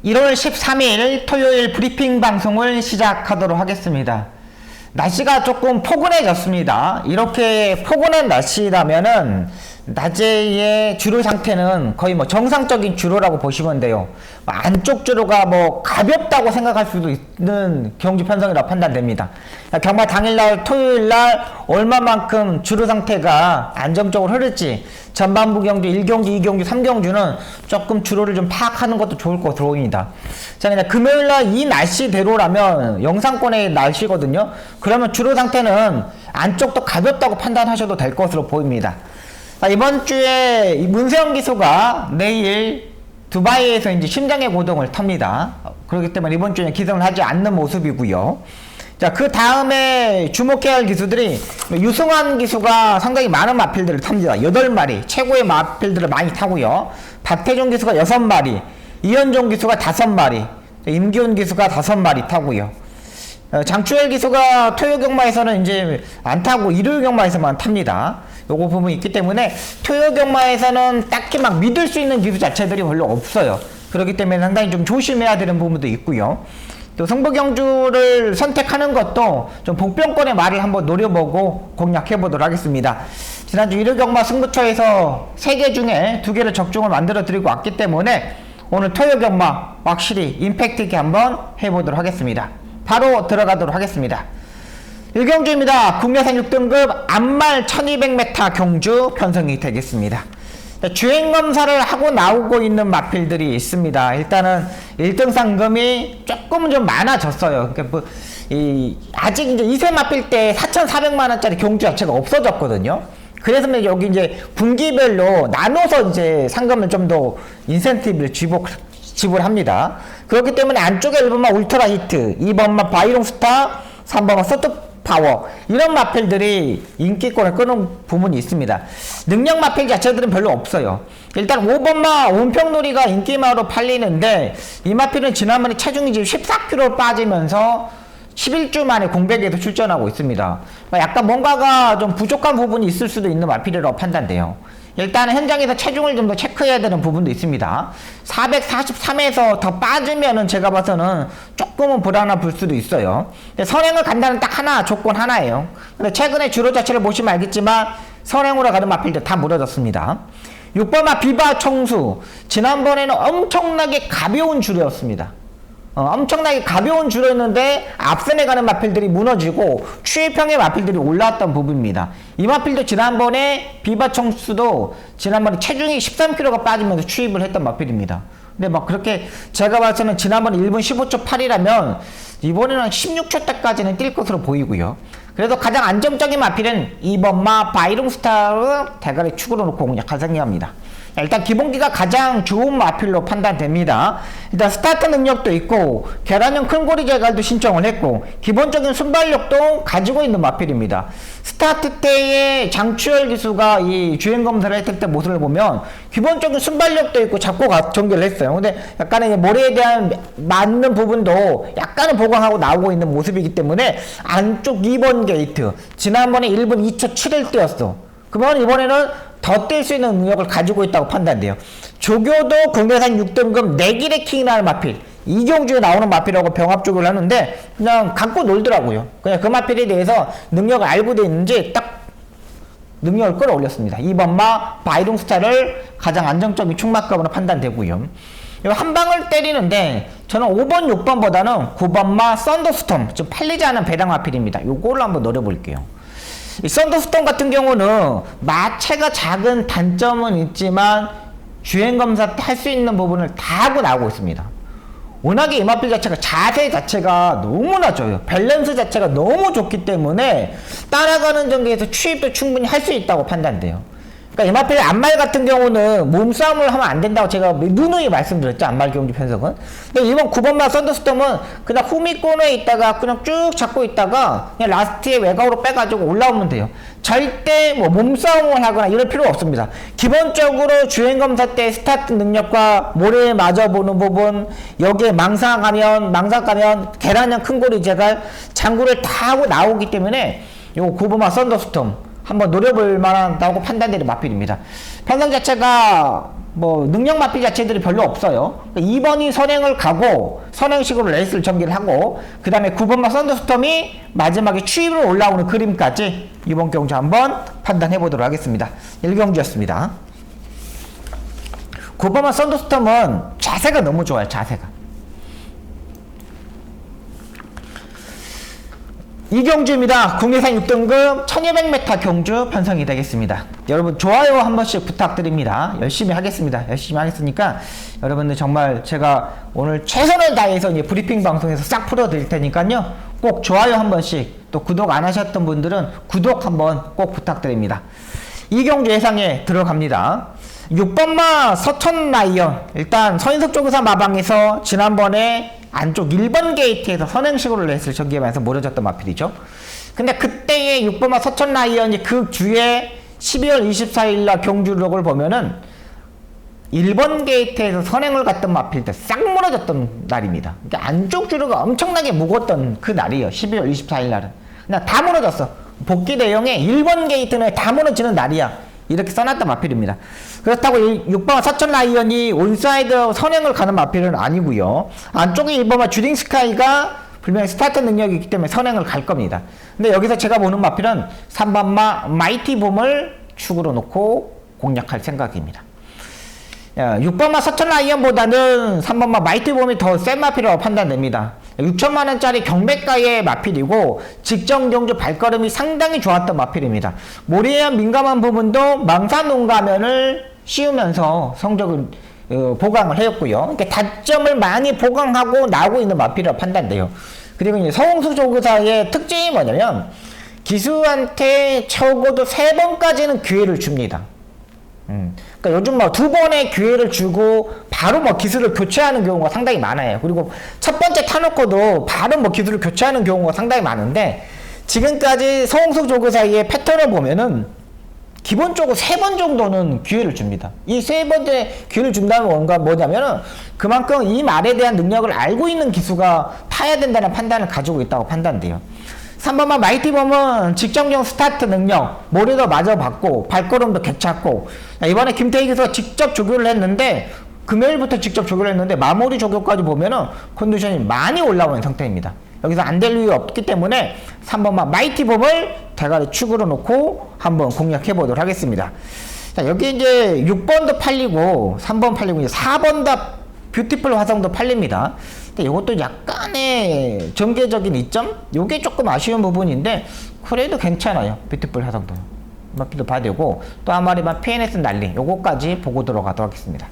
1월 13일 토요일 브리핑 방송을 시작하도록 하겠습니다. 날씨가 조금 포근해졌습니다. 이렇게 포근한 날씨라면은 낮에의 주로 상태는 거의 정상적인 주로라고 보시면 돼요. 안쪽 주로가 가볍다고 생각할 수도 있는 경주 편성이라고 판단됩니다. 경마 당일날 토요일날 얼마만큼 주로 상태가 안정적으로 흐를지 전반부 경주 1경주, 2경주, 3경주는 조금 주로를 좀 파악하는 것도 좋을 것 보입니다. 자, 그냥 금요일날 이 날씨대로라면 영상권의 날씨거든요. 그러면 주로 상태는 안쪽도 가볍다고 판단하셔도 될 것으로 보입니다. 이번 주에 문세영 기수가 내일 두바이에서 이제 심장의 고동을 탑니다. 그렇기 때문에 이번 주에 기승을 하지 않는 모습이고요. 자, 그 다음에 주목해야 할 기수들이 유승환 기수가 상당히 많은 마필들을 탑니다. 8마리, 최고의 마필들을 많이 타고요. 박태종 기수가 6마리, 이현종 기수가 5마리, 임기훈 기수가 5마리 타고요. 장추열 기수가 토요 경마에서는 이제 안 타고 일요일 경마에서만 탑니다. 요거 부분이 있기 때문에 토요 경마에서는 딱히 믿을 수 있는 기수 자체들이 별로 없어요. 그렇기 때문에 상당히 좀 조심해야 되는 부분도 있고요. 또 승부 경주를 선택하는 것도 좀 복병권의 말을 한번 노려보고 공략해 보도록 하겠습니다. 지난주 일요 경마 승부처에서 3개 중에 2개를 적중을 만들어 드리고 왔기 때문에 오늘 토요 경마 확실히 임팩트 있게 한번 해보도록 하겠습니다. 바로 들어가도록 하겠습니다. 1경주입니다. 국내산 6등급 암말 1200m 경주 편성이 되겠습니다. 주행검사를 하고 나오고 있는 마필들이 있습니다. 일단은 1등 상금이 조금은 좀 많아졌어요. 그러니까 아직 이제 2세 마필 때 4,400만원짜리 경주 자체가 없어졌거든요. 그래서 여기 이제 분기별로 나눠서 이제 상금을 좀 더 인센티브를 지불합니다. 그렇기 때문에 안쪽에 1번마 울트라 히트, 2번마 바이롱 스타, 3번마 서트 파워, 이런 마필들이 인기권을 끄는 부분이 있습니다. 능력 마필 자체들은 별로 없어요. 일단 5번마 온평놀이가 인기마로 팔리는데 이 마필은 지난번에 체중이 지금 14kg 빠지면서 11주 만에 공백에서 출전하고 있습니다. 약간 뭔가가 좀 부족한 부분이 있을 수도 있는 마필이라고 판단돼요. 일단은 현장에서 체중을 좀 더 체크해야 되는 부분도 있습니다. 443에서 더 빠지면은 제가 봐서는 조금은 불안할 수도 있어요. 선행을 간다는 딱 하나, 조건 하나예요. 근데 최근에 주로 자체를 보시면 알겠지만 선행으로 가는 마필들 다 무너졌습니다. 6번마 비바 청수, 지난번에는 엄청나게 가벼운 주로였습니다. 엄청나게 가벼운 주로였는데 앞선에 가는 마필들이 무너지고 추위평의 마필들이 올라왔던 부분입니다. 이 마필도 지난번에 비바 청수도 지난번에 체중이 13kg가 빠지면서 추입을 했던 마필입니다. 근데 그렇게 제가 봐서는 지난번에 1분 15초 8이라면 이번에는 16초 때까지는 뛸 것으로 보이고요. 그래도 가장 안정적인 마필은 2번마 바이롱 스타를 대가리 축으로 놓고 공략할 생각합니다. 일단 기본기가 가장 좋은 마필로 판단됩니다. 일단 스타트 능력도 있고 계란형 큰고리 제갈도 신청을 했고 기본적인 순발력도 가지고 있는 마필입니다. 스타트 때의 장추열 기수가 이 주행 검사를 했을 때 모습을 보면 기본적인 순발력도 있고 잡고 전개를 했어요. 근데 약간의 모래에 대한 맞는 부분도 약간은 보강하고 나오고 있는 모습이기 때문에 안쪽 2번 게이트 지난번에 1분 2초 7을 뛰었어. 그러면 이번에는 더 뛸 수 있는 능력을 가지고 있다고 판단돼요. 조교도 국내산 6등급 내기레킹이라는 마필, 이경주에 나오는 마필하고 병합조교를 하는데 그냥 갖고 놀더라고요. 그냥 그 마필에 대해서 능력을 알고 돼 있는지 딱 능력을 끌어올렸습니다. 2번마 바이롱 스타를 가장 안정적인 충막급으로 판단되고요. 한 방을 때리는데 저는 5번, 6번보다는 9번마 썬더스톰, 좀 팔리지 않은 배당 마필입니다. 요거를 한번 노려볼게요. 이 썬더스톰 같은 경우는 마체가 작은 단점은 있지만 주행검사 때 할 수 있는 부분을 다 하고 나오고 있습니다. 워낙에 이 마필 자체가 자세 자체가 너무나 좋아요. 밸런스 자체가 너무 좋기 때문에 따라가는 전개에서 추입도 충분히 할 수 있다고 판단돼요. 그러니까 이 마필 안말 같은 경우는 몸싸움을 하면 안 된다고 제가 누누이 말씀드렸죠. 안말 경주 편성은. 근데 이번 9번마 썬더스톰은 그냥 후미코너에 있다가 그냥 쭉 잡고 있다가 그냥 라스트에 외곽으로 빼가지고 올라오면 돼요. 절대 몸싸움을 하거나 이럴 필요 없습니다. 기본적으로 주행검사 때 스타트 능력과 모래에 맞아보는 부분, 여기에 망상 가면 계란형 큰고리 제갈 장구를 다 하고 나오기 때문에 요 9번마 썬더스톰 한번 노려볼 만하다고 판단되는 마필입니다. 편성 자체가 뭐 능력 마필 자체들이 별로 없어요. 2번이 선행을 가고 선행식으로 레이스를 전개를 하고 그 다음에 9번마 썬더스톰이 마지막에 추입으로 올라오는 그림까지 이번 경주 한번 판단해 보도록 하겠습니다. 1경주였습니다. 9번마 썬더스톰은 자세가 너무 좋아요. 자세가. 이 경주입니다. 국내산 6등급 1200m 경주 편성이 되겠습니다. 여러분 좋아요 한 번씩 부탁드립니다. 열심히 하겠습니다. 열심히 하겠으니까 여러분들 정말 제가 오늘 최선을 다해서 이제 브리핑 방송에서 싹 풀어드릴 테니까요. 꼭 좋아요 한 번씩, 또 구독 안 하셨던 분들은 구독 한번 꼭 부탁드립니다. 이 경주 예상에 들어갑니다. 6번마 서천 라이언, 일단 서인석 조교사 마방에서 지난번에 안쪽 1번 게이트에서 선행식으로 레이스를 전개하면서 무너졌던 마필이죠. 근데 그때의 6번마 서천 라이언이 그 주에 12월 24일날 경주록을 보면은 1번 게이트에서 선행을 갔던 마필 때 싹 무너졌던 날입니다. 그러니까 안쪽 주로가 엄청나게 무거웠던 그 날이에요. 12월 24일날은. 그냥 다 무너졌어. 복귀 대형에 1번 게이트는 다 무너지는 날이야. 이렇게 써놨던 마필입니다. 그렇다고 6번 서천 라이언이 온사이드 선행을 가는 마필은 아니고요. 안쪽에 1번마 주딩 스카이가 분명히 스타트 능력이 있기 때문에 선행을 갈 겁니다. 근데 여기서 제가 보는 마필은 3번마 마이티 봄을 축으로 놓고 공략할 생각입니다. 6번마 서천 라이언보다는 3번마 마이티 봄이 더 센 마필이라고 판단됩니다. 6천만원짜리 경매가의 마필이고 직전 경주 발걸음이 상당히 좋았던 마필입니다. 모리에 대한 민감한 부분도 망사 농가면을 씌우면서 성적을 보강을 해왔고요. 그러니까 다점을 많이 보강하고 나오고 있는 마필이라고 판단돼요. 그리고 이제 서홍수 조교사의 특징이 뭐냐면 기수한테 적어도 3번까지는 기회를 줍니다. 그러니까 요즘 뭐 2번의 기회를 주고 바로 뭐 기술을 교체하는 경우가 상당히 많아요. 그리고 첫 번째 타놓고도 바로 뭐 기술을 교체하는 경우가 상당히 많은데 지금까지 서홍석 조교사의 패턴을 보면은 기본적으로 3번 정도는 기회를 줍니다. 이 3번째 기회를 준다는 뭔가 뭐냐면은 그만큼 이 말에 대한 능력을 알고 있는 기수가 파야 된다는 판단을 가지고 있다고 판단돼요. 3번마 마이티범은 직전경 스타트 능력, 모래도 마저 받고 발걸음도 괜찮고 이번에 김태희 기수가 직접 조교를 했는데 금요일부터 직접 조교를 했는데 마무리 조교까지 보면은 컨디션이 많이 올라오는 상태입니다. 여기서 안 될 이유 없기 때문에 3번마 마이티범을 대가리 축으로 놓고 한번 공략해 보도록 하겠습니다. 자, 여기 이제 6번도 팔리고 3번 팔리고 이제 4번 다 뷰티풀 화성도 팔립니다. 근데 이것도 약간의 전개적인 이점? 요게 조금 아쉬운 부분인데 그래도 괜찮아요. 뷰티풀 화성도 마필도 봐야 되고 또 한 마리만 PNS 날리 요거까지 보고 들어가도록 하겠습니다.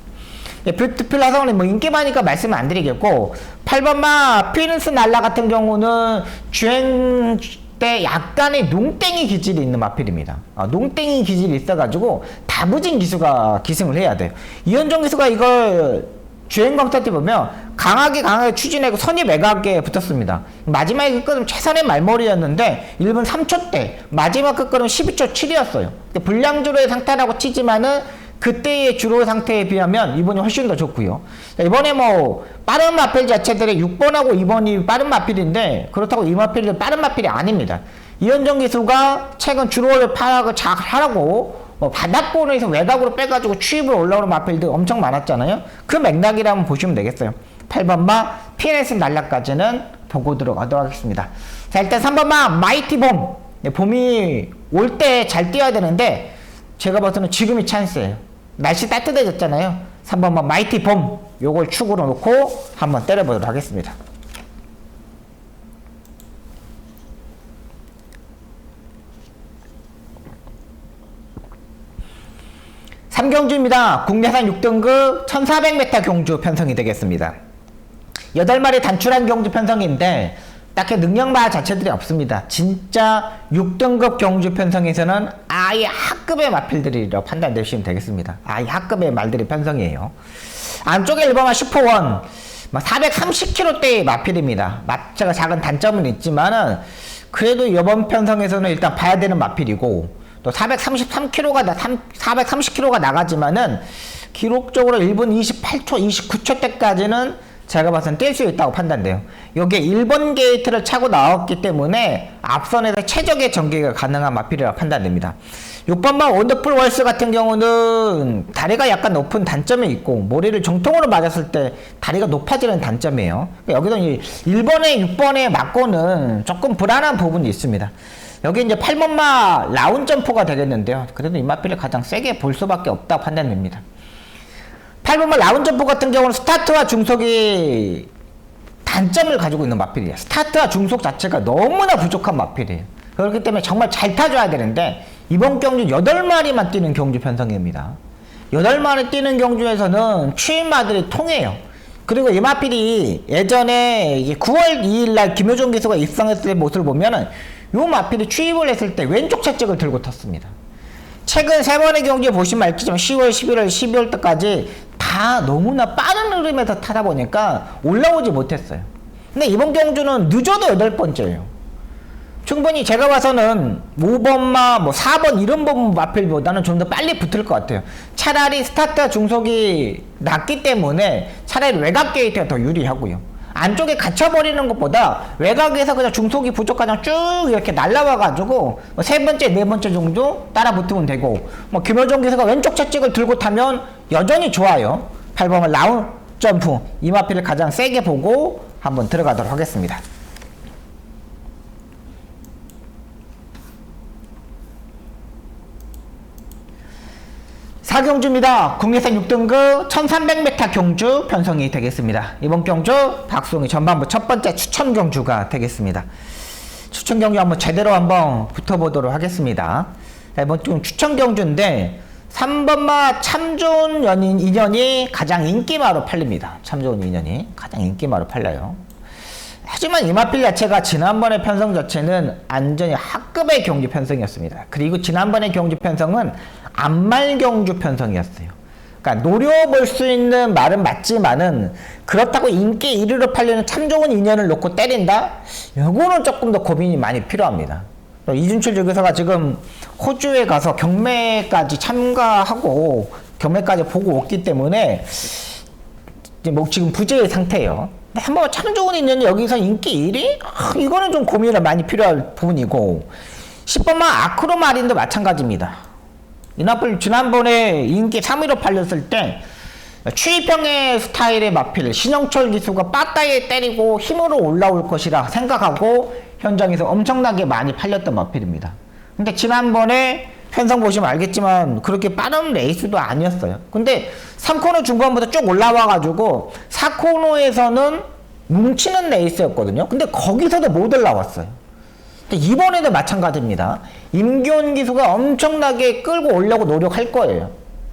뷰티풀 화성은 뭐 인기 많으니까 말씀을 안 드리겠고 8번마 PNS 날라 같은 경우는 주행 때 약간의 농땡이 기질이 있는 마필입니다. 농땡이 기질이 있어가지고 다부진 기수가 기승을 해야 돼요. 이현종 기수가 이걸 주행 검사 때 보면 강하게 추진하고 선이 매각에 붙었습니다. 마지막에 끝걸음 최선의 말머리였는데 1분 3초대 마지막 끝걸음 12초 7이었어요. 불량주로의 상태라고 치지만은 그때의 주로 상태에 비하면 이번이 훨씬 더 좋고요. 이번에 뭐 빠른 마필 자체들의 6번하고 2번이 빠른 마필인데 그렇다고 이 마필은 빠른 마필이 아닙니다. 이현정 기수가 최근 주로를 파악을 잘 하라고 바닥권에서 외곽으로 빼가지고 추입으로 올라오는 마필들 엄청 많았잖아요. 그 맥락이라면 보시면 되겠어요. 8번마 PNS 날라까지는 보고 들어가도록 하겠습니다. 자, 일단 3번마 마이티 봄. 봄이 올 때 잘 뛰어야 되는데 제가 봐서는 지금이 찬스예요. 날씨 따뜻해졌잖아요. 3번마 마이티 봄 요걸 축으로 놓고 한번 때려보도록 하겠습니다. 삼경주입니다. 국내산 6등급 1400m 경주 편성이 되겠습니다. 8마리 단출한 경주 편성인데 딱히 능력마 자체들이 없습니다. 진짜 6등급 경주 편성에서는 아예 학급의 마필들이라고 판단되시면 되겠습니다. 아예 학급의 말들이 편성이에요. 안쪽에 1번마 슈퍼원 430kg대의 마필입니다. 마체가 작은 단점은 있지만은 그래도 이번 편성에서는 일단 봐야 되는 마필이고 또 430kg가 나가지만은 기록적으로 1분 28초, 29초 때까지는 제가 봐서는 뛸 수 있다고 판단돼요. 여기에 1번 게이트를 차고 나왔기 때문에 앞선에서 최적의 전개가 가능한 마필이라 판단됩니다. 6번마 원더풀 월스 같은 경우는 다리가 약간 높은 단점이 있고 머리를 정통으로 맞았을 때 다리가 높아지는 단점이에요. 여기서 1번에 6번에 맞고는 조금 불안한 부분이 있습니다. 여기 이제 8번마 라운 점프가 되겠는데요. 그래도 이 마필을 가장 세게 볼 수밖에 없다고 판단됩니다. 8번마 라운 점프 같은 경우는 스타트와 중속이 단점을 가지고 있는 마필이에요. 스타트와 중속 자체가 너무나 부족한 마필이에요. 그렇기 때문에 정말 잘 타줘야 되는데 이번 경주 8마리만 뛰는 경주 편성입니다. 8마리 뛰는 경주에서는 추임마들이 통해요. 그리고 이 마필이 예전에 9월 2일날 김효종 기수가 입성했을 때 모습을 보면은 이 마필이 추임을 했을 때 왼쪽 채찍을 들고 탔습니다. 최근 3번의 경주 보시면 알겠지만 10월, 11월, 12월 때까지 다 너무나 빠른 흐름에서 타다 보니까 올라오지 못했어요. 근데 이번 경주는 늦어도 8번째예요. 충분히 제가 봐서는 5번마, 4번 이런 번 마필보다는 좀 더 빨리 붙을 것 같아요. 차라리 스타트 중속이 낮기 때문에 차라리 외곽 게이트가 더 유리하고요. 안쪽에 갇혀버리는 것보다 외곽에서 그냥 중속이 부족하면 쭉 이렇게 날라와가지고 3번째, 4번째 정도 따라 붙으면 되고 김효정 기사가 왼쪽 채찍을 들고 타면 여전히 좋아요. 8번은 라운 점프 이 마필을 가장 세게 보고 한번 들어가도록 하겠습니다. 4경주입니다. 국내산 6등급 1300m 경주 편성이 되겠습니다. 이번 경주 박수홍이 전반부 첫 번째 추천 경주가 되겠습니다. 추천 경주 한번 제대로 한번 붙어보도록 하겠습니다. 자, 이번 좀 추천 경주인데 3번마 참 좋은 인연이 가장 인기마로 팔립니다. 참 좋은 인연이 가장 인기마로 팔려요. 하지만 이 마필 자체가 지난번의 편성 자체는 완전히 학급의 경주 편성이었습니다. 그리고 지난번의 경주 편성은 암말 경주 편성이었어요. 그러니까 노려볼 수 있는 말은 맞지만은 그렇다고 인기 1위로 팔리는 참 좋은 인연을 놓고 때린다? 요거는 조금 더 고민이 많이 필요합니다. 이준철 조교사가 지금 호주에 가서 경매까지 참가하고 경매까지 보고 왔기 때문에 이제 지금 부재의 상태예요. 한번 참 좋은 인연이 여기서 인기 1위? 이거는 좀 고민이 많이 필요할 부분이고 10번만 아크로마린도 마찬가지입니다. 이 마필 지난번에 인기 3위로 팔렸을 때 추이평의 스타일의 마필 신영철 기수가 빠따에 때리고 힘으로 올라올 것이라 생각하고 현장에서 엄청나게 많이 팔렸던 마필입니다. 근데 지난번에 편성 보시면 알겠지만 그렇게 빠른 레이스도 아니었어요. 근데 3코너 중반부터 쭉 올라와가지고 4코너에서는 뭉치는 레이스였거든요. 근데 거기서도 못 올라왔어요. 이번에도 마찬가지입니다. 임기훈 기수가 엄청나게 끌고 오려고 노력할 거예요.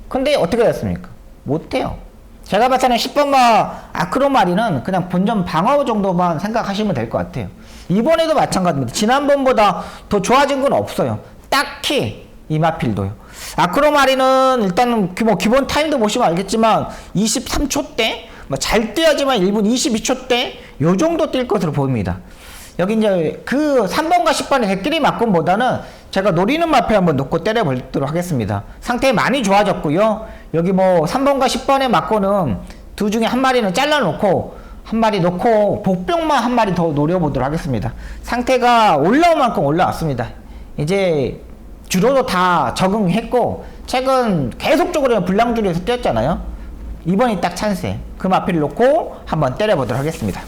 근데 어떻게 됐습니까? 못해요. 제가 봤을 때는 10번마 아크로마리는 그냥 본전 방어 정도만 생각하시면 될 것 같아요. 이번에도 마찬가지입니다. 지난번보다 더 좋아진 건 없어요. 딱히 이 마필도요. 아크로마리는 일단 기본 타임도 보시면 알겠지만 23초대 잘 뛰어야지만 1분 22초대 요 정도 뛸 것으로 보입니다. 여기 이제 그 3번과 10번의 대끼리 막군보다는 제가 노리는 마필 한번 놓고 때려보도록 하겠습니다. 상태 많이 좋아졌고요. 여기 3번과 10번의 막고는 둘 중에 한 마리는 잘라놓고 한 마리 놓고 복병만 한 마리 더 노려보도록 하겠습니다. 상태가 올라올 만큼 올라왔습니다. 이제 주로도 다 적응했고 최근 계속적으로 불량주리에서 뛰었잖아요. 이번이 딱 찬스에 그 마필을 놓고 한번 때려보도록 하겠습니다.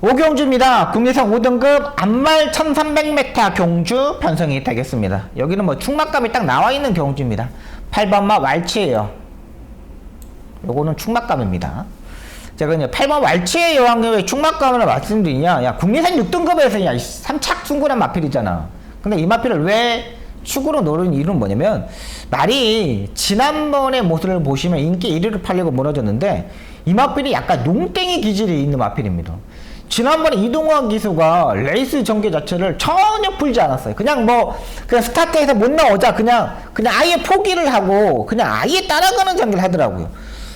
5경주입니다. 국내산 5등급 암말 1300m 경주 편성이 되겠습니다. 여기는 충막감이 딱 나와있는 경주입니다. 8번마 왈치예요. 요거는 충막감입니다. 제가 이제 8번 왈치의 여왕이 왜 충막감을 말씀드리냐? 야, 국내산 6등급에서 야, 3착 승군한 마필이잖아. 근데 이 마필을 왜 축으로 노리는 이유는 뭐냐면 말이 지난번의 모습을 보시면 인기 1위로 팔리고 무너졌는데 이 마필이 약간 농땡이 기질이 있는 마필입니다. 지난번에 이동환 기수가 레이스 전개 자체를 전혀 풀지 않았어요. 그냥 그냥 스타트에서 못 나오자 그냥 아예 포기를 하고 그냥 아예 따라가는 전개를 하더라고요.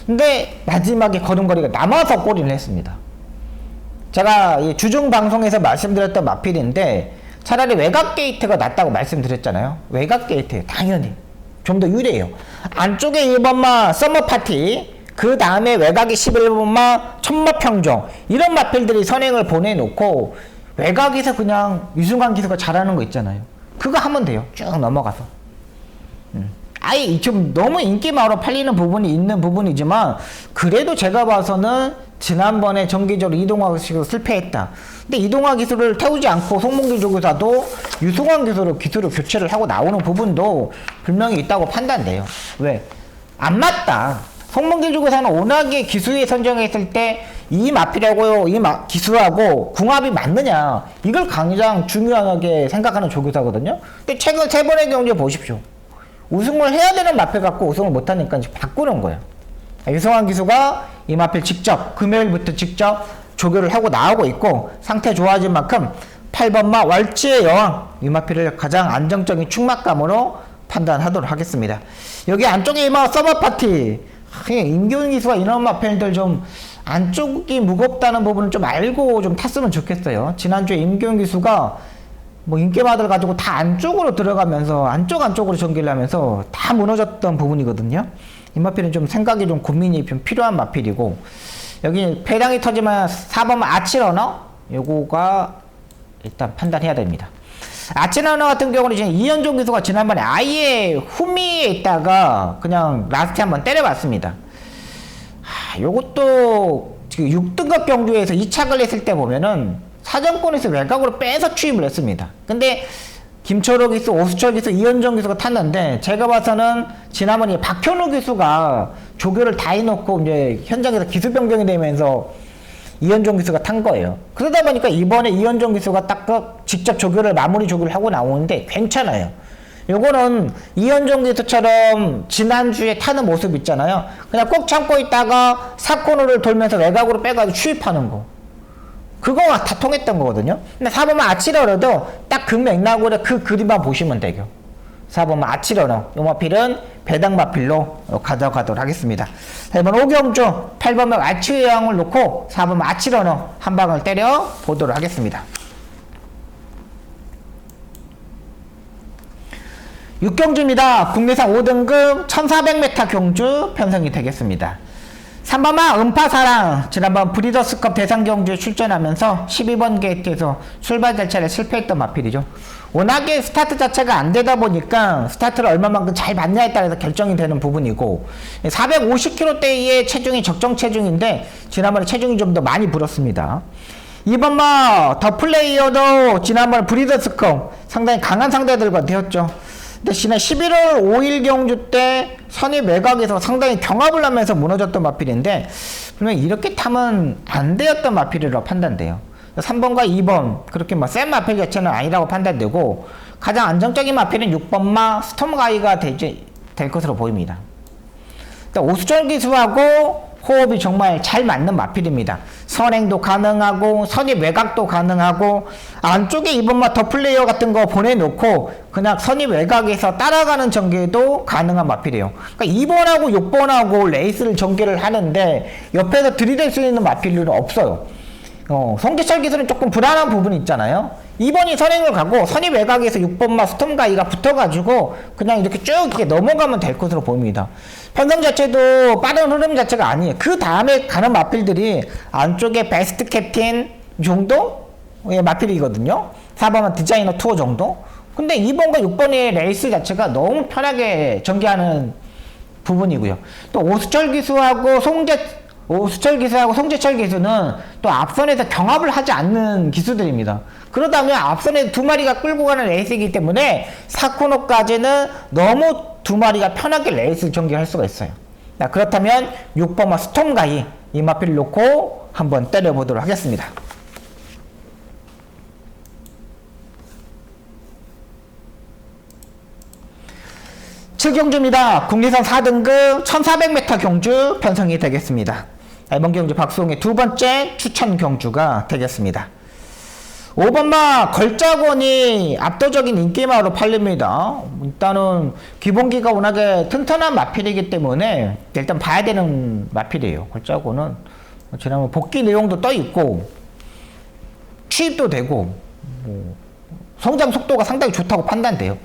근데 마지막에 걸음걸이가 남아서 골인을 했습니다. 제가 이 주중 방송에서 말씀드렸던 마필인데 차라리 외곽 게이트가 낫다고 말씀드렸잖아요. 외곽 게이트 당연히 좀 더 유리해요. 안쪽에 1번마 서머파티, 그 다음에 외곽에 11번마 천마평정, 이런 마필들이 선행을 보내놓고 외곽에서 그냥 유승환 기수가 잘하는 거 있잖아요. 그거 하면 돼요. 쭉 넘어가서. 아예 좀 너무 인기마로 팔리는 부분이 있는 부분이지만, 그래도 제가 봐서는 지난번에 정기적으로 이동화 기수가 실패했다. 근데 이동화 기수를 태우지 않고 송문기 조교사도 유승환 기수로 기수를 교체를 하고 나오는 부분도 분명히 있다고 판단돼요. 왜? 안 맞다. 송문기 조교사는 워낙에 기수에 선정했을 때 이 마필하고 이 기수하고 궁합이 맞느냐, 이걸 가장 중요하게 생각하는 조교사거든요. 근데 최근 세 번의 경기에 보십시오. 우승을 해야 되는 마필 갖고 우승을 못하니까 이제 바꾸는 거예요. 유승환 기수가 이 마필 직접 금요일부터 직접 조교를 하고 나오고 있고, 상태 좋아진 만큼 8번마 왈츠의 여왕, 이 마필을 가장 안정적인 충막감으로 판단하도록 하겠습니다. 여기 안쪽에 이마 서버파티, 임기훈 기수가 이런 마필들 좀 안쪽이 무겁다는 부분을 좀 알고 좀 탔으면 좋겠어요. 지난주에 임기훈 기수가 뭐 인기마들 가지고 다 안쪽으로 들어가면서 안쪽으로 전개를 하면서 다 무너졌던 부분이거든요. 이 마필은 좀 생각이 좀 고민이 좀 필요한 마필이고, 여기 배당이 터지면 4번 아치러너, 요거가 일단 판단해야 됩니다. 아치러너 같은 경우는 지금 이현종 기수가 지난번에 아예 후미에 있다가 그냥 라스트 한번 때려봤습니다. 요것도 지금 6등급 경주에서 2착을 했을 때 보면은 사정권에서 외곽으로 빼서 추임을 했습니다. 근데 김철호 기수, 오수철 기수, 이현정 기수가 탔는데, 제가 봐서는 지난번에 박현우 기수가 조교를 다 해놓고 이제 현장에서 기수 변경이 되면서 이현정 기수가 탄 거예요. 그러다 보니까 이번에 이현정 기수가 딱 직접 조교를 마무리 조교를 하고 나오는데 괜찮아요. 요거는 이현정 기수처럼 지난주에 타는 모습 있잖아요. 그냥 꼭 참고 있다가 사코너를 돌면서 외곽으로 빼가지고 추입하는 거. 그거가 다 통했던 거거든요. 근데 4번만 아치러너도 딱 그 맥락으로 그 그림만 보시면 돼요. 4번만 아치러너, 요 마필은 배당 마필로 가져가도록 하겠습니다. 1번 오경주, 8번만 아치의 여왕을 놓고 4번만 아치러너 한 방을 때려 보도록 하겠습니다. 6경주입니다. 국내상 5등급 1400m 경주 편성이 되겠습니다. 3번마 음파사랑, 지난번 브리더스컵 대상 경주에 출전하면서 12번 게이트에서 출발 절차를 실패했던 마필이죠. 워낙에 스타트 자체가 안 되다 보니까 스타트를 얼마만큼 잘 맞냐에 따라서 결정이 되는 부분이고, 450kg대의 체중이 적정 체중인데 지난번에 체중이 좀 더 많이 불었습니다. 2번마 더 플레이어도 지난번 브리더스컵 상당히 강한 상대들과 되었죠. 근데 지난 11월 5일 경주 때 선입 외곽에서 상당히 경합을 하면서 무너졌던 마필인데, 분명히 이렇게 타면 안 되었던 마필이라고 판단돼요. 3번과 2번 그렇게 뭐 센 마필 자체는 아니라고 판단되고, 가장 안정적인 마필은 6번마 스톰가이가 될 것으로 보입니다. 오수철 기수하고 호흡이 정말 잘 맞는 마필입니다. 선행도 가능하고 선입 외곽도 가능하고, 안쪽에 2번마 더 플레이어 같은 거 보내놓고 그냥 선입 외곽에서 따라가는 전개도 가능한 마필이에요. 그러니까 2번하고 6번하고 레이스를 전개를 하는데 옆에서 들이댈 수 있는 마필은 없어요. 송재철 기수는 조금 불안한 부분이 있잖아요. 2번이 선행을 가고 선입 외곽에서 6번마 스톰가이가 붙어가지고 그냥 이렇게 쭉 이렇게 넘어가면 될 것으로 보입니다. 편성 자체도 빠른 흐름 자체가 아니에요. 그 다음에 가는 마필들이 안쪽에 베스트 캡틴 정도의 마필이거든요. 4번은 디자이너 투어 정도. 근데 2번과 6번의 레이스 자체가 너무 편하게 전개하는 부분이고요. 또 오수철 기수하고 송재철 기수는 또 앞선에서 경합을 하지 않는 기수들입니다. 그러다면 앞선에 두 마리가 끌고 가는 레이스이기 때문에 4코너까지는 너무 두 마리가 편하게 레이스 전개할 수가 있어요. 그렇다면 6번마 스톰가이, 이 마필을 놓고 한번 때려보도록 하겠습니다. 7경주입니다. 국내선 4등급 1400m 경주 편성이 되겠습니다. 이번 경주 박수홍의 두 번째 추천 경주가 되겠습니다. 5번마 걸작원이 압도적인 인기마로 팔립니다. 일단은 기본기가 워낙에 튼튼한 마필이기 때문에 일단 봐야 되는 마필이에요. 걸작원은 지난번 복귀 내용도 떠 있고 취입도 되고 성장 속도가 상당히 좋다고 판단돼요.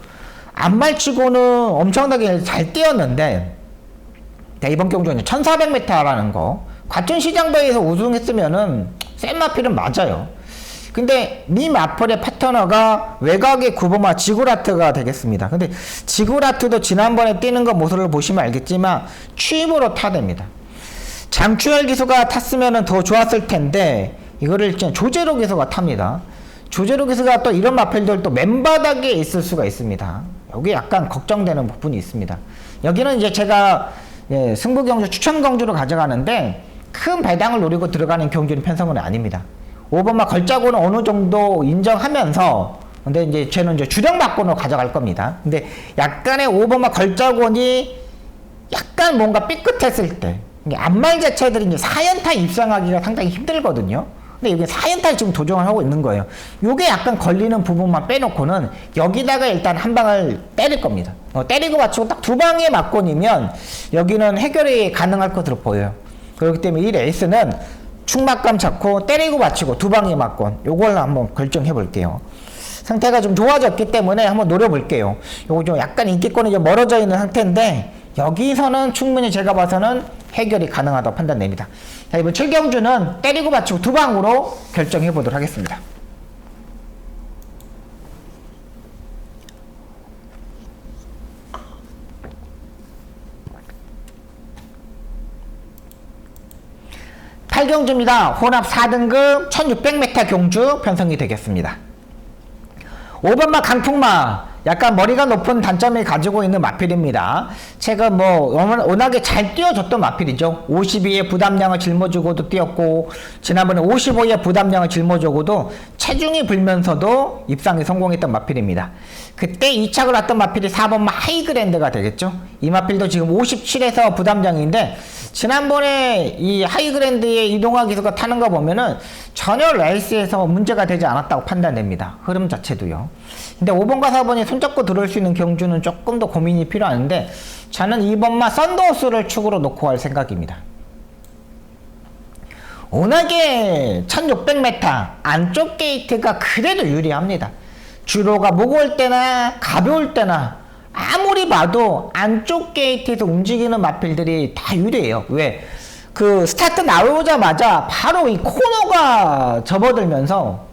안말치고는 엄청나게 잘 뛰었는데, 이번 경주는 1400m라는 거, 과천시장배에서 우승했으면은 센 마필은 맞아요. 근데 이 마필의 파트너가 외곽의 9번마 지구라트가 되겠습니다. 근데 지구라트도 지난번에 뛰는 거 모습을 보시면 알겠지만 취입으로 타됩니다. 장추열 기수가 탔으면 더 좋았을 텐데 이거를 조재로 기수가 탑니다. 조재로 기수가 또 이런 마필들 또 맨바닥에 있을 수가 있습니다. 여기 약간 걱정되는 부분이 있습니다. 여기는 이제 제가 승부 경주 추천 경주로 가져가는데 큰 배당을 노리고 들어가는 경주는 편성은 아닙니다. 5번마 걸자고는 어느 정도 인정하면서, 근데 이제 쟤는 이제 주력막권으로 가져갈 겁니다. 근데 약간의 5번마 걸자곤이 약간 뭔가 삐끗했을 때, 앞말 자체들이 이제 4연타 입상하기가 상당히 힘들거든요. 근데 여기 4연타를 지금 도전을 하고 있는 거예요. 요게 약간 걸리는 부분만 빼놓고는 여기다가 일단 한 방을 때릴 겁니다. 때리고 맞추고 딱 두 방의 막권이면 여기는 해결이 가능할 것으로 보여요. 그렇기 때문에 이 레이스는 충막감 잡고 때리고 맞추고 두 방의 막권, 요걸 한번 결정해 볼게요. 상태가 좀 좋아졌기 때문에 한번 노려볼게요. 요거 좀 약간 인기권이 좀 멀어져 있는 상태인데 여기서는 충분히 제가 봐서는 해결이 가능하다고 판단됩니다. 자, 이번 7경주는 때리고 맞추고 두 방으로 결정해 보도록 하겠습니다. 경주입니다. 혼합 4등급 1600m 경주 편성이 되겠습니다. 5번마 강풍마, 약간 머리가 높은 단점을 가지고 있는 마필입니다. 최근 워낙에 잘 뛰어줬던 마필이죠. 52에 부담량을 짊어지고도 뛰었고, 지난번에 55에 부담량을 짊어지고도 체중이 불면서도 입상에 성공했던 마필입니다. 그때 2착을 왔던 마필이 4번마 하이그랜드가 되겠죠. 이 마필도 지금 57에서 부담량인데, 지난번에 이 하이그랜드의 이동화 기수가 타는 거 보면은 전혀 레이스에서 문제가 되지 않았다고 판단됩니다. 흐름 자체도요. 근데 5번과 4번이 손잡고 들어올 수 있는 경주는 조금 더 고민이 필요한데, 저는 2번마 썬더호스를 축으로 놓고 갈 생각입니다. 워낙에 1600m 안쪽 게이트가 그래도 유리합니다. 주로가 무거울 때나 가벼울 때나 아무리 봐도 안쪽 게이트에서 움직이는 마필들이 다 유리해요. 왜? 그 스타트 나오자마자 바로 이 코너가 접어들면서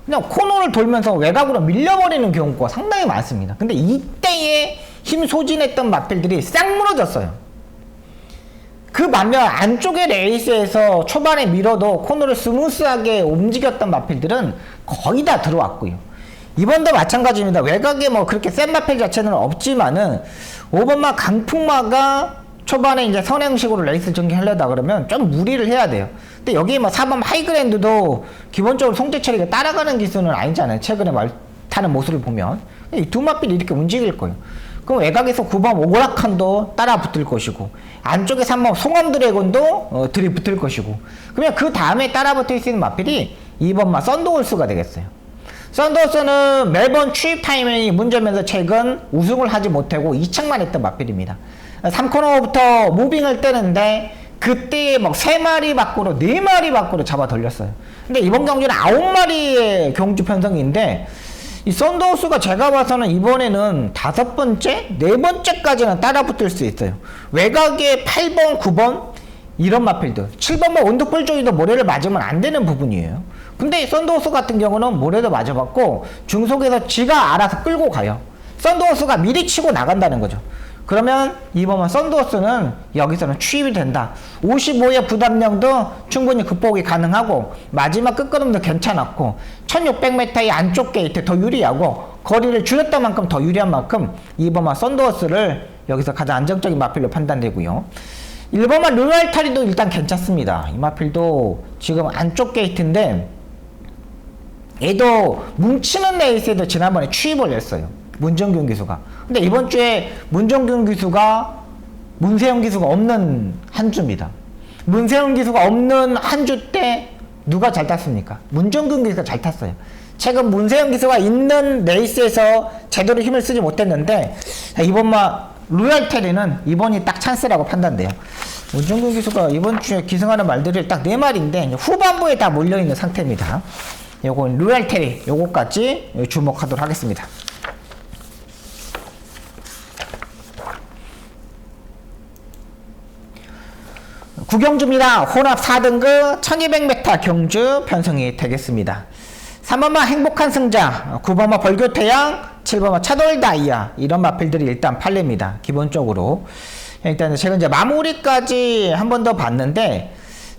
그냥 코너를 돌면서 외곽으로 밀려버리는 경우가 상당히 많습니다. 근데 이때에 힘 소진했던 마필들이 싹 무너졌어요. 그 반면 안쪽의 레이스에서 초반에 밀어도 코너를 스무스하게 움직였던 마필들은 거의 다 들어왔고요. 이번도 마찬가지입니다. 외곽에 그렇게 센 마필 자체는 없지만은 5번마 강풍마가 초반에 이제 선행식으로 레이스 전개하려다 그러면 좀 무리를 해야 돼요. 근데 여기 4번 하이그랜드도 기본적으로 송재철이가 따라가는 기수는 아니잖아요. 최근에 타는 모습을 보면. 이 두 마필이 이렇게 움직일 거예요. 그럼 외곽에서 9번 오락칸도 따라 붙을 것이고, 안쪽에 3번 송엄 드래곤도 들이붙을 것이고, 그러면 그 다음에 따라 붙을 수 있는 마필이 2번마 썬더홀스가 되겠어요. 썬더홀스는 매번 추입 타이밍이 문제면서 최근 우승을 하지 못하고 2착만 했던 마필입니다. 3코너부터 무빙을 뜨는데 그때 3마리 밖으로 4마리 밖으로 잡아 돌렸어요. 근데 이번 경주는 9마리의 경주 편성인데, 이 썬더호스가 제가 봐서는 이번에는 5번째, 4번째까지는 따라 붙을 수 있어요. 외곽에 8번, 9번 이런 마필들, 7번만 온도풀 쪽에도 모래를 맞으면 안 되는 부분이에요. 근데 썬더호스 같은 경우는 모래도 맞아봤고 중속에서 지가 알아서 끌고 가요. 썬더호스가 미리 치고 나간다는 거죠. 그러면 이번만 썬더호스는 여기서는 추입이 된다. 55의 부담량도 충분히 극복이 가능하고 마지막 끝걸음도 괜찮았고 1600m의 안쪽 게이트 더 유리하고 거리를 줄였던 만큼 더 유리한 만큼 이번만 썬더호스를 여기서 가장 안정적인 마필로 판단되고요. 1번만 루알타리도 일단 괜찮습니다. 이 마필도 지금 안쪽 게이트인데 얘도 뭉치는 레이스에도 지난번에 추입을 했어요. 문정균 기수가. 근데 이번 주에 문정균 기수가 문세영 기수가 없는 한 주입니다. 문세영 기수가 없는 한 주 때 누가 잘 탔습니까? 문정균 기수가 잘 탔어요. 최근 문세영 기수가 있는 레이스에서 제대로 힘을 쓰지 못했는데 이번만 루알테리는 이번이 딱 찬스라고 판단돼요. 문정균 기수가 이번 주에 기승하는 말들이 딱 4마리인데 후반부에 다 몰려있는 상태입니다. 요건 루알테리 요거까지 주목하도록 하겠습니다. 구경주입니다. 혼합 4등급 1200m 경주 편성이 되겠습니다. 3번마 행복한 승자, 9번마 벌교태양, 7번마 차돌다이아, 이런 마필들이 일단 팔립니다. 기본적으로. 일단 제가 이제 마무리까지 한 번 더 봤는데,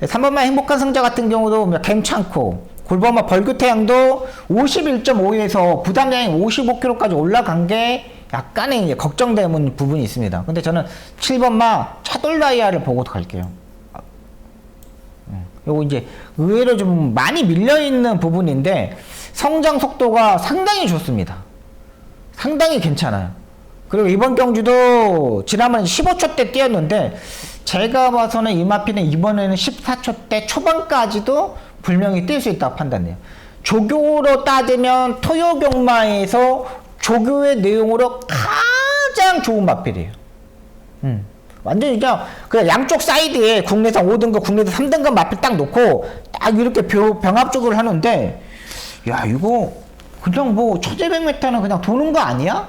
3번마 행복한 승자 같은 경우도 괜찮고, 9번마 벌교태양도 51.5에서 부담량이 55kg까지 올라간 게 약간의 이제 걱정되는 부분이 있습니다. 근데 저는 7번마 차돌다이아를 보고 갈게요. 요거 이제 의외로 좀 많이 밀려있는 부분인데 성장 속도가 상당히 좋습니다. 상당히 괜찮아요. 그리고 이번 경주도 지난번에 15초대 뛰었는데 제가 봐서는 이 마피는 이번에는 14초대 초반까지도 분명히 뛸 수 있다고 판단해요. 조교로 따지면 토요경마에서 조교의 내용으로 가장 좋은 마필이에요. 완전히 그냥 양쪽 사이드에 국내산 5등급, 국내산 3등급 마필 딱 놓고 딱 이렇게 병합적으로 하는데, 야, 이거 그냥 뭐 1100m는 그냥 도는 거 아니야?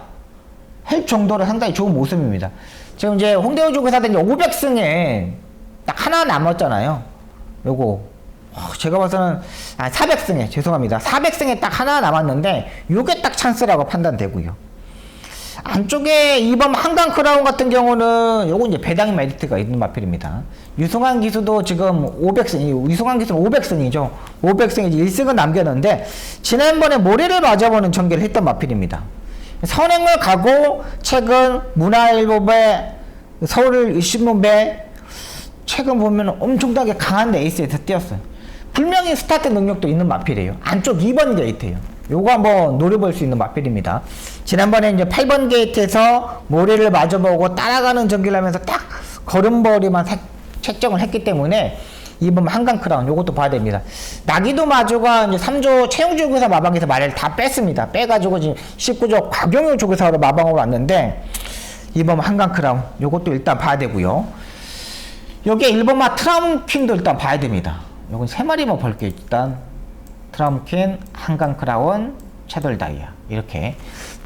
할 정도로 상당히 좋은 모습입니다. 지금 이제 홍대호 조교사들 500승에 딱 하나 남았잖아요. 요거. 제가 봐서는, 400승에, 죄송합니다. 400승에 딱 하나 남았는데, 요게 딱 찬스라고 판단되고요. 안쪽에 2번 한강 크라운 같은 경우는 요거 이제 배당의 메리트가 있는 마필입니다. 유승환 기수도 지금 500승, 유승환 기수는 500승이죠. 500승에 1승은 남겼는데, 지난번에 모래를 맞아보는 전개를 했던 마필입니다. 선행을 가고, 최근 문화일보배, 서울신문배, 최근 보면 엄청나게 강한 레이스에서 뛰었어요. 분명히 스타트 능력도 있는 마필이에요. 안쪽 2번 게이트예요. 요거 한번 노려볼 수 있는 마필입니다. 지난번에 이제 8번 게이트에서 모래를 마주보고 따라가는 전기를 하면서 딱 걸음걸이만 책정을 했기 때문에 이번 한강 크라운 요것도 봐야 됩니다. 나기도 마주가 이제 3조 최용주 조교사 마방에서 말을 다 뺐습니다. 빼가지고 지금 19조 곽용효 조교사로 마방으로 왔는데 이번 한강 크라운 요것도 일단 봐야 되고요. 여기에 1번마 트라움퀸도 일단 봐야 됩니다. 요건 3마리만 볼게요. 일단 트라움퀸, 한강 크라운, 차돌다이아 이렇게.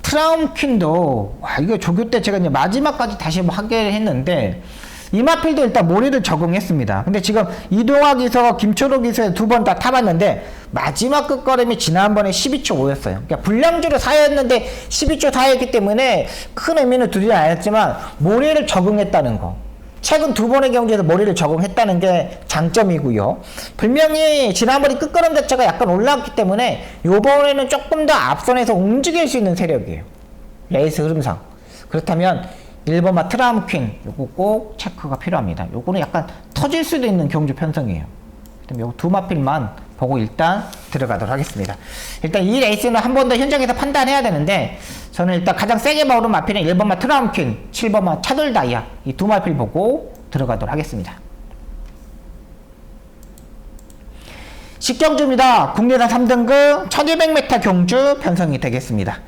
트라움퀸도 와, 이거 조교 때 제가 이제 마지막까지 다시 한번 하게 했는데 이 마필도 일단 모리를 적응했습니다. 근데 지금 이동화 기서, 김초록 기서에 2번 다 타봤는데 마지막 끝걸음이 지난번에 12초 5였어요. 그러니까 불량주로 4였는데 12초 4였기 때문에 큰 의미는 두지 않았지만 모리를 적응했다는 거. 최근 2번의 경기에서 머리를 적응했다는 게 장점이고요. 분명히 지난번에 끝걸음 자체가 약간 올라왔기 때문에 이번에는 조금 더 앞선에서 움직일 수 있는 세력이에요. 레이스 흐름상. 그렇다면 1번마 트라움퀸 요거 꼭 체크가 필요합니다. 요거는 약간 터질 수도 있는 경주 편성이에요. 그럼 요 2마필만 보고 일단 들어가도록 하겠습니다. 일단 이 레이스는 한 번 더 현장에서 판단해야 되는데 저는 일단 가장 세게 먹는 마필은 1번마 트라움퀸, 7번마 차돌다이아 이 2마필 보고 들어가도록 하겠습니다. 식경주입니다. 국내산 3등급 1200m 경주 편성이 되겠습니다.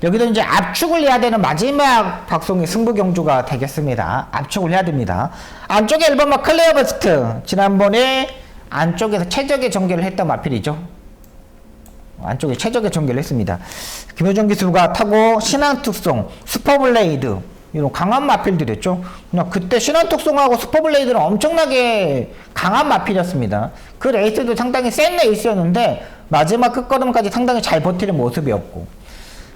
여기도 이제 압축을 해야 되는 마지막 박송의 승부 경주가 되겠습니다. 압축을 해야 됩니다. 안쪽에 1번마 클레어버스트 지난번에 안쪽에서 최적의 전개를 했던 마필이죠. 안쪽에 최적의 전개를 했습니다. 김효정 기수가 타고 신한특송, 슈퍼블레이드 이런 강한 마필들이었죠. 그냥 그때 신한특송하고 슈퍼블레이드는 엄청나게 강한 마필이었습니다. 그 레이스도 상당히 센 레이스였는데 마지막 끝걸음까지 상당히 잘 버티는 모습이었고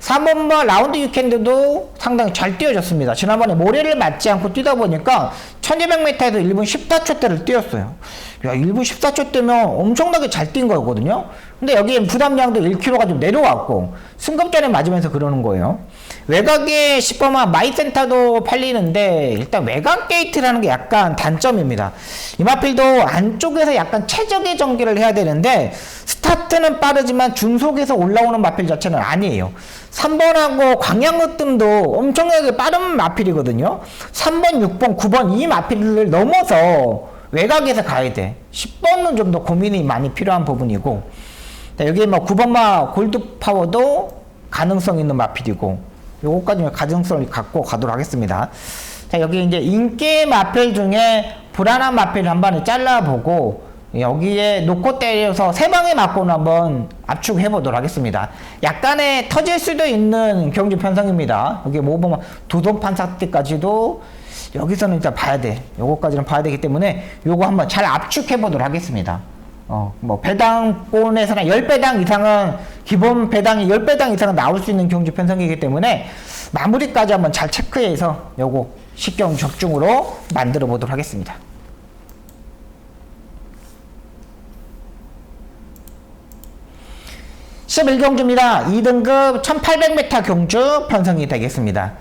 3번마 라운드 유캔드도 상당히 잘 뛰어졌습니다. 지난번에 모래를 맞지 않고 뛰다 보니까 1200m에서 1분 14초대를 뛰었어요. 야, 1분 14초대면 엄청나게 잘 뛴 거거든요. 근데 여기에 부담량도 1kg가 좀 내려왔고 승급전에 맞으면서 그러는 거예요. 외곽에 10번마 마이센터도 팔리는데 일단 외곽 게이트라는 게 약간 단점입니다. 이 마필도 안쪽에서 약간 최적의 전개를 해야 되는데 스타트는 빠르지만 중속에서 올라오는 마필 자체는 아니에요. 3번하고 광양으뜸도 엄청나게 빠른 마필이거든요. 3번, 6번, 9번 이 마필을 넘어서 외곽에서 가야 돼. 10번은 좀 더 고민이 많이 필요한 부분이고 여기 뭐 9번마 골드파워도 가능성 있는 마필이고 요거까지 가능성을 갖고 가도록 하겠습니다. 자, 여기 이제 인기 마필 중에 불안한 마필을 한 번에 잘라보고 여기에 놓고 때려서 세 방에 맞고는 한번 압축해 보도록 하겠습니다. 약간의 터질 수도 있는 경주 편성입니다. 여기 뭐 보면 두돈 판사띠까지도 여기서는 일단 봐야 돼. 요거까지는 봐야 되기 때문에 요거 한번 잘 압축해 보도록 하겠습니다. 뭐 배당권에서는 10배당 이상은 기본 배당이 10배당 이상은 나올 수 있는 경주 편성이기 때문에 마무리까지 한번 잘 체크해서 요거 식경 적중으로 만들어 보도록 하겠습니다. 11경주입니다. 2등급 1800m 경주 편성이 되겠습니다.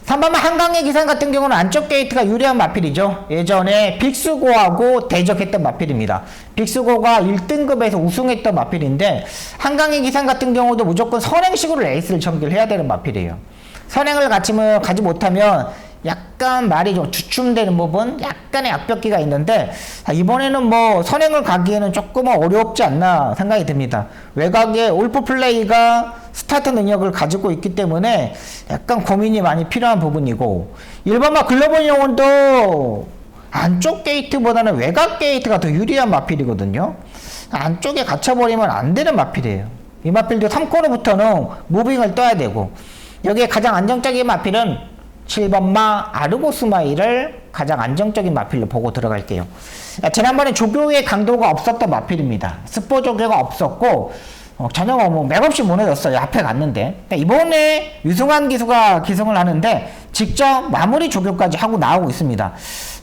3번은 한강의 기산 같은 경우는 안쪽 게이트가 유리한 마필이죠. 예전에 빅스고하고 대적했던 마필입니다. 빅스고가 1등급에서 우승했던 마필인데 한강의 기산 같은 경우도 무조건 선행식으로 레이스를 전개를 해야 되는 마필이에요. 선행을 가지 못하면 약간 말이 좀 주춤되는 부분, 약간의 악벽기가 있는데 이번에는 뭐 선행을 가기에는 조금 어렵지 않나 생각이 듭니다. 외곽에 올프 플레이가 스타트 능력을 가지고 있기 때문에 약간 고민이 많이 필요한 부분이고 1번마 글로벌 영혼도 안쪽 게이트보다는 외곽 게이트가 더 유리한 마필이거든요. 안쪽에 갇혀버리면 안 되는 마필이에요. 이 마필도 3코너부터는 무빙을 떠야 되고 여기에 가장 안정적인 마필은 7번마 아르고스마일을 가장 안정적인 마필로 보고 들어갈게요. 지난번에 조교의 강도가 없었던 마필입니다. 스포 조교가 없었고 전혀 뭐 맥없이 무너졌어요. 앞에 갔는데 이번에 유승환 기수가 기승을 하는데 직접 마무리 조교까지 하고 나오고 있습니다.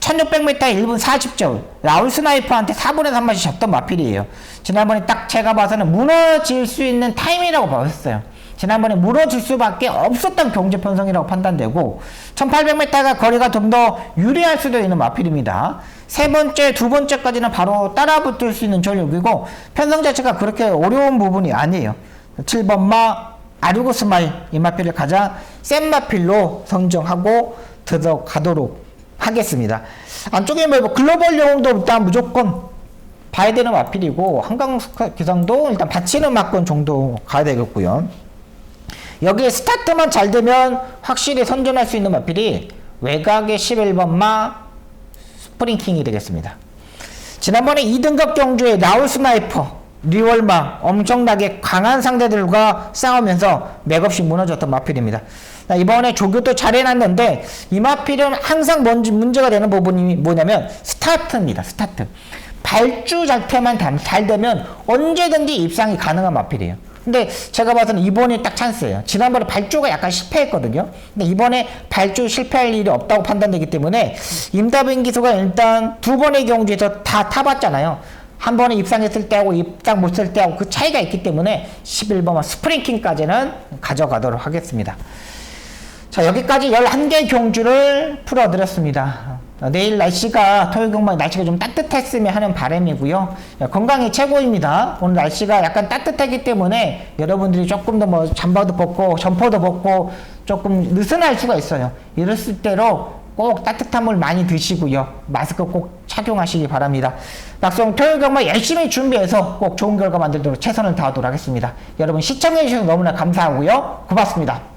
1600m에 1분 40초 라울 스나이퍼한테 4분의 3마씩 졌던 마필이에요. 지난번에 딱 제가 봐서는 무너질 수 있는 타임이라고 봤어요. 지난번에 무너질 수밖에 없었던 경제 편성이라고 판단되고 1800m가 거리가 좀 더 유리할 수도 있는 마필입니다. 세 번째, 두 번째까지는 바로 따라붙을 수 있는 전력이고 편성 자체가 그렇게 어려운 부분이 아니에요. 7번마 아르고스마일 이 마필을 가장 센 마필로 선정하고 들어가도록 하겠습니다. 안쪽에 뭐 글로벌 영웅도 일단 무조건 봐야 되는 마필이고 한강 기상도 일단 받치는 막권 정도 가야 되겠고요. 여기에 스타트만 잘 되면 확실히 선전할 수 있는 마필이 외곽의 11번마 스프링킹이 되겠습니다. 지난번에 2등급 경주에 라울 스나이퍼, 리월마 엄청나게 강한 상대들과 싸우면서 맥없이 무너졌던 마필입니다. 이번에 조교도 잘 해놨는데 이 마필은 항상 문제가 되는 부분이 뭐냐면 스타트입니다. 스타트. 발주 자체만 잘 되면 언제든지 입상이 가능한 마필이에요. 근데 제가 봐서는 이번이 딱 찬스예요. 지난번에 발주가 약간 실패했거든요. 근데 이번에 발주 실패할 일이 없다고 판단되기 때문에 임다빈 기수가 일단 두 번의 경주에서 다 타봤잖아요. 한 번에 입상했을 때하고 입상 못했을 때하고 그 차이가 있기 때문에 11번만 스프링킹까지는 가져가도록 하겠습니다. 자, 여기까지 11개 경주를 풀어드렸습니다. 내일 날씨가 토요일 경마 날씨가 좀 따뜻했으면 하는 바람이고요. 건강이 최고입니다. 오늘 날씨가 약간 따뜻하기 때문에 여러분들이 조금 더 뭐 잠바도 벗고 점퍼도 벗고 조금 느슨할 수가 있어요. 이랬을 때로 꼭 따뜻한 물 많이 드시고요. 마스크 꼭 착용하시기 바랍니다. 낙성 토요일 경마 열심히 준비해서 꼭 좋은 결과 만들도록 최선을 다하도록 하겠습니다. 여러분 시청해주셔서 너무나 감사하고요. 고맙습니다.